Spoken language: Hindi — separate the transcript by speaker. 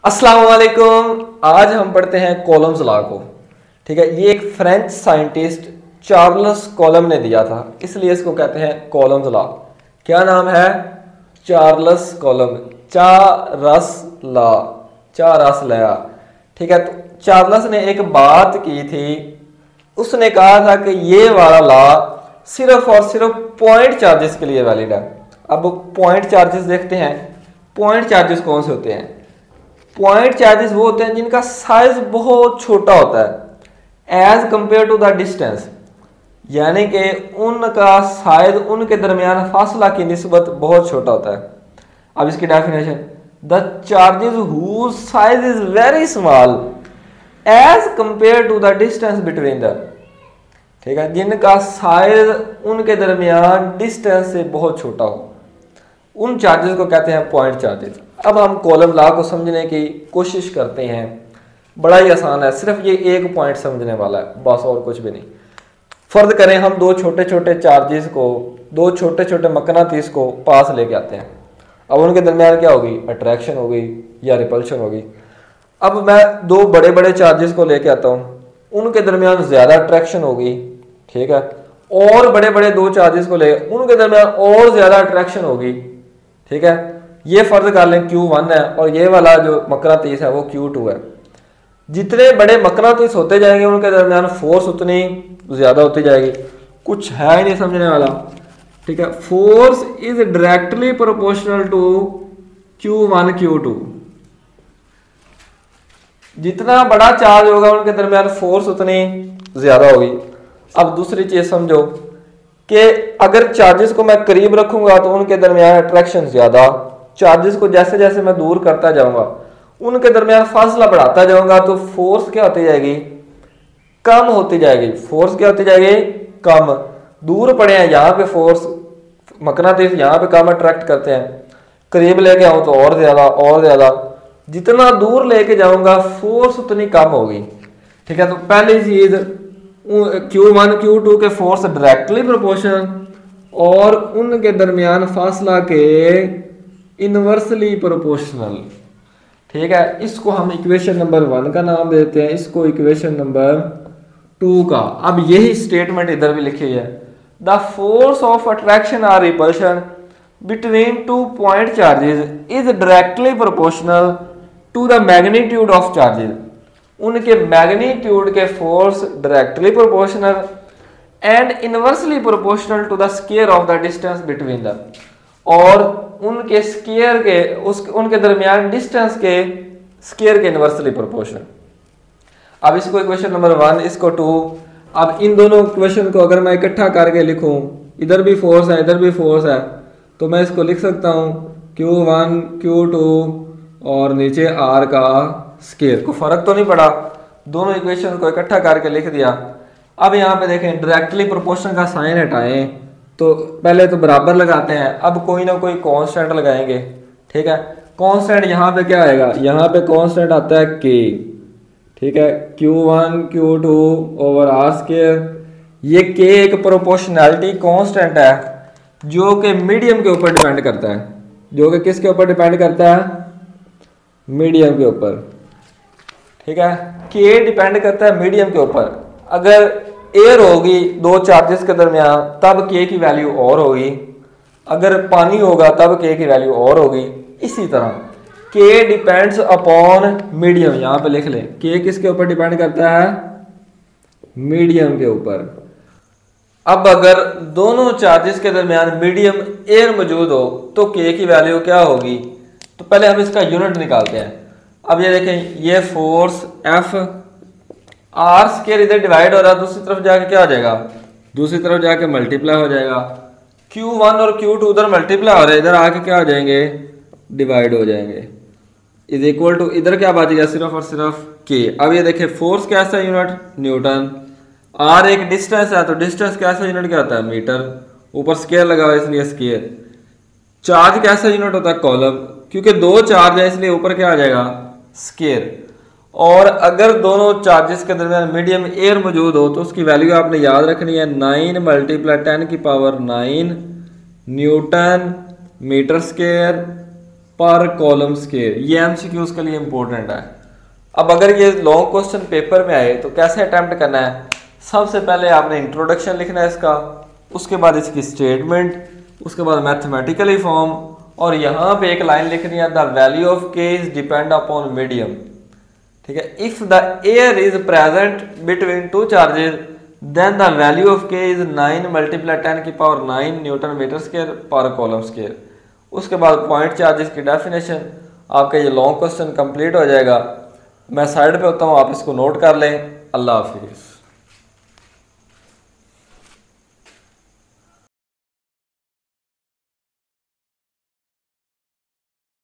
Speaker 1: अस्सलाम वालेकुम। आज हम पढ़ते हैं कॉलम्स लॉ को। ठीक है, ये एक फ्रेंच साइंटिस्ट चार्ल्स कॉलम ने दिया था, इसलिए इसको कहते हैं कॉलम्स लॉ। क्या नाम है? Charles column. चारस लया। ठीक है, तो चार्ल्स ने एक बात की थी। उसने कहा था कि ये वाला लॉ सिर्फ और सिर्फ पॉइंट चार्जेस के लिए वैलिड है। अब पॉइंट चार्जेस देखते हैं। पॉइंट चार्जेस कौन से होते हैं? पॉइंट चार्जेस वो होते हैं जिनका साइज बहुत छोटा होता है as compare to the distance, यानी कि उनका साइज उनके दरमियान फासला की निस्बत बहुत छोटा होता है। अब इसकी definition, the charges whose size is very small as compare to the distance between the. ठीक है, जिनका साइज उनके दरमियान डिस्टेंस से बहुत छोटा हो, उन चार्जेस को कहते हैं पॉइंट चार्जेस। अब हम कॉलम लॉ को समझने की कोशिश करते हैं। बड़ा ही आसान है, सिर्फ ये एक पॉइंट समझने वाला है, बस और कुछ भी नहीं। फर्ज करें हम दो छोटे छोटे चार्जेस को, दो छोटे छोटे मकनातीस को पास लेके आते हैं। अब उनके दरमियान क्या होगी? अट्रैक्शन होगी या रिपल्शन होगी। अब मैं दो बड़े बड़े चार्जेस को लेके आता हूँ, उनके दरमियान ज्यादा अट्रैक्शन होगी। ठीक है, और बड़े बड़े दो चार्जेस को ले, उनके दरमियान और ज्यादा अट्रैक्शन होगी। ठीक है, ये फर्ज कर लें Q1 है और ये वाला जो मकनातीस है वो Q2 है। जितने बड़े मकनातीस होते जाएंगे उनके दरमियान फोर्स उतनी ज्यादा होती जाएगी। कुछ है ही नहीं समझने वाला। ठीक है, force is directly proportional to Q1 Q2। जितना बड़ा चार्ज होगा उनके दरमियान फोर्स उतनी ज्यादा होगी। अब दूसरी चीज समझो कि अगर चार्जेस को मैं करीब रखूंगा तो उनके दरमियान अट्रैक्शन ज्यादा, चार्जेस को जैसे जैसे मैं दूर करता जाऊंगा उनके दरमियान फासला बढ़ाता जाऊंगा तो फोर्स क्या होती जाएगी? कम होती जाएगी। फोर्स क्या होती जाएगी? कम। दूर पड़े हैं यहाँ पे फोर्स, मकनातीस यहाँ पे कम अट्रैक्ट करते हैं, करीब लेके आऊं तो और ज्यादा और ज्यादा। जितना दूर लेके जाऊंगा फोर्स उतनी कम होगी। ठीक है, तो पहली चीज Q1 Q2 के फोर्स डायरेक्टली प्रोपोर्शनल और उनके दरमियान फासला के इनवर्सली प्रोपोर्शनल। ठीक है, इसको हम इक्वेशन नंबर 1 का नाम देते हैं, इसको इक्वेशन नंबर 2 का। अब यही स्टेटमेंट इधर भी लिखी है, द फोर्स ऑफ अट्रैक्शन और repulsion between two point charges is directly proportional to the magnitude of charges. उनके मैग्नीट्यूड के force directly proportional and inversely proportional to the square of the distance between the, और उनके स्क्वायर के उनके दरमियान डिस्टेंस के स्क्वायर के इनवर्सली प्रोपोर्शनल। अब इसको इक्वेशन नंबर 1, इसको 2। अब इन दोनों इक्वेशन को अगर मैं इकट्ठा करके लिखूं, इधर भी फोर्स है इधर भी फोर्स है, तो मैं इसको लिख सकता हूं Q1 Q2 और नीचे R का स्क्वायर। को फर्क तो नहीं पड़ा, दोनों इक्वेशन को इकट्ठा करके लिख दिया। अब यहाँ पे देखें, डायरेक्टली प्रोपोर्शनल का साइन हटाएं तो पहले तो बराबर लगाते हैं, अब कोई ना कोई कांस्टेंट लगाएंगे। ठीक है, कांस्टेंट यहाँ पे क्या आएगा? यहाँ पे कांस्टेंट आता है K। ठीक है, Q1 Q2 over R square. ये K एक प्रोपोर्शनैलिटी कांस्टेंट है जो कि मीडियम के ऊपर डिपेंड करता है। जो कि किसके ऊपर डिपेंड करता है? मीडियम के ऊपर। ठीक है, K डिपेंड करता है मीडियम के ऊपर। अगर एयर होगी दो चार्जेस के दरमियान तब K की वैल्यू और होगी, अगर पानी होगा तब K की वैल्यू और होगी। इसी तरह K डिपेंड्स अपॉन मीडियम, यहाँ पे लिख लें K किसके ऊपर डिपेंड करता है? मीडियम के ऊपर। अब अगर दोनों चार्जेस के दरमियान मीडियम एयर मौजूद हो तो K की वैल्यू क्या होगी? तो पहले हम इसका यूनिट निकालते हैं। अब ये देखें, ये फोर्स F, R स्क्वायर इधर डिवाइड हो रहा है, दूसरी तरफ जाके क्या हो जाएगा? दूसरी तरफ जाके मल्टीप्लाई हो जाएगा। Q1 और Q2 उधर मल्टीप्लाई हो रहे हैं, इधर आके क्या हो जाएंगे? डिवाइड हो जाएंगे। इज इक्वल टू, इधर क्या बच गया? सिर्फ और सिर्फ K। अब ये देखें, फोर्स कैसा यूनिट? न्यूटन। R एक डिस्टेंस है तो डिस्टेंस कैसा यूनिट क्या होता है? मीटर। ऊपर स्क्वायर लगा हुआ है इसलिए स्क्वायर। चार्ज कैसा यूनिट होता है? कॉलम। क्योंकि दो चार्ज है इसलिए ऊपर क्या आ जाएगा? स्क्वायर। और अगर दोनों चार्जेस के दरमियान मीडियम एयर मौजूद हो तो उसकी वैल्यू आपने याद रखनी है 9 × 10⁹ newton metre square per column square. ये एमसीक्यूज के लिए इंपॉर्टेंट है। अब अगर ये लॉन्ग क्वेश्चन पेपर में आए तो कैसे अटेम्प्ट करना है? सबसे पहले आपने इंट्रोडक्शन लिखना है इसका, उसके बाद इसकी स्टेटमेंट, उसके बाद मैथमेटिकली फॉर्म, और यहाँ पे एक लाइन लिखनी है, the value of K is depend upon medium. ठीक है, if the air is present between two charges then the value of K is 9 × 10⁹ newton metre square per coulomb square. उसके बाद पॉइंट चार्जेस की डेफिनेशन, आपका ये लॉन्ग क्वेश्चन कंप्लीट हो जाएगा। मैं साइड पे होता हूँ, आप इसको नोट कर लें। अल्लाह हाफिज़।